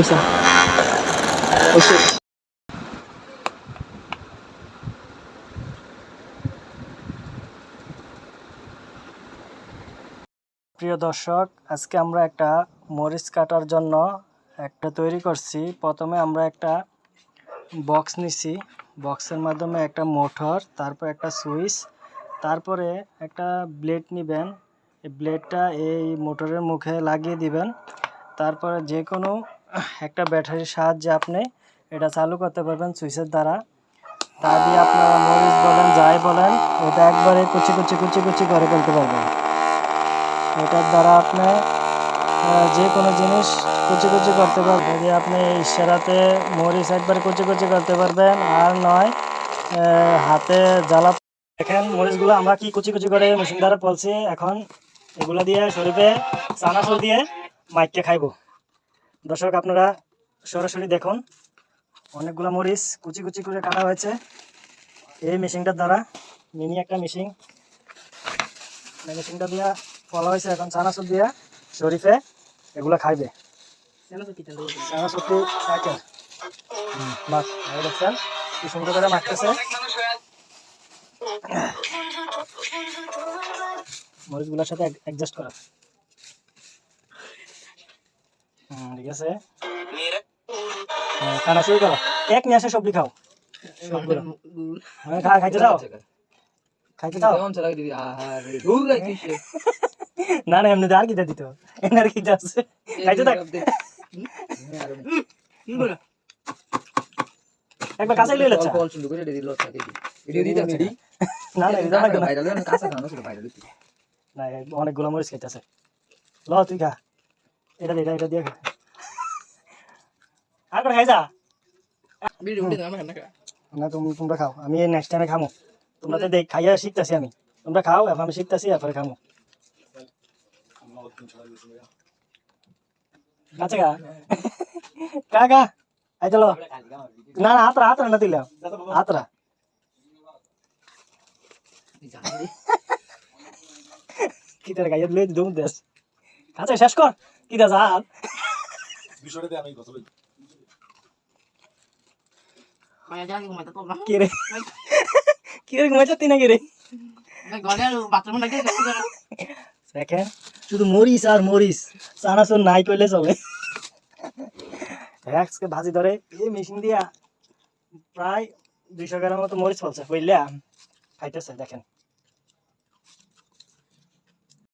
প্রিয় দর্শক, আজকে আমরা একটা মরিচ কাটার জন্য একটা তৈরি করছি। প্রথমে আমরা একটা বক্স নিছি, বক্সের মাধ্যমে একটা মোটর, তারপর একটা সুইচ, তারপরে একটা ব্লেড নেবেন। এই ব্লেডটা এই মোটরের মুখে লাগিয়ে দিবেন। তারপরে যে কোনো একটা ব্যাটারির সাহায্যে আপনি এটা চালু করতে পারবেন সুইচের দ্বারা। তা দিয়ে আপনারা মরিচ বলেন যাই বলেন, এটা একবারে কুচি কুচি কুচি কুচি করে ফেলতে পারবেন। এটার দ্বারা আপনি যে কোনো জিনিস কুচি কুচি করতে পারবেন। যদি আপনি ইশারাতে মরিচ একবারে কুচি কুচি করতে পারবেন, আর নয় হাতে জ্বালা। দেখেন মরিচগুলো আমরা কি কুচি কুচি করে মেশিন দ্বারা ফলছি। এখন এগুলো দিয়ে শরীফে চানাচুর দিয়ে মাইকে খাইব। দর্শক আপনারা সরাসরি দেখুন, অনেকগুলো মরিচ কুচি কুচি করে কাটা হয়েছে এই মেশিনটার দ্বারা। মিনি একটা মেশিন, মেশিনটা দিয়া ফলা হয়েছে। এখন চানাচুর দিয়া শরীফে এগুলো খাইবে। চানাচুরটি সাইকেল দেখছেন কি সুন্দর করে মাখতেছে। মরিচগুলোর সাথে অ্যাডজাস্ট করা। ঠিক আছে, খানা শুরু করো। এক নিয়ে আসে সবজি খাও, সবগুলো খাইতে দাও, খাইতে দাও। না না, এমনিতে আর কিটা দিত, এনার কিটা আছে, খাইতে থাক। একবার কাঁচাই লইলে না না, অনেকগুলো মরিচ খাইতেছে। ল তুই খা, এটা দিয়ে খা, আর করে খাই যা। না তোমরা খাও, আমি নেক্সট টাইমে খামো। তোমরা তো দেখ খাইয়া শিখতেছি আমি, তোমরা খাও, এখন আমি শিখতেছি, এরপরে খামো। কাছে গা কাকা আই চলো। না না, হাতরা হাতরা না দিলাম, হাতরা কি তোর গাইয়ে লই দম দেস। কাছে শেষ কর কি দা যা বিষয়টাতে আমি কথা বলি। মায়া জানি ঘুমাইতে তো না কি রে, কি রে ঘুমাইতে না কি রে, ঘরে বাথরুম লাগে দেখেন শুধু মরিচ আর মরিচ, চানাচুর নাই কইলে চলে। আজকে ভাজি ধরে এই মেশিন দিয়া প্রায় 200 গ্রাম মতো মরিচ ফলছে, বুঝলা খাইতেছে দেখেন।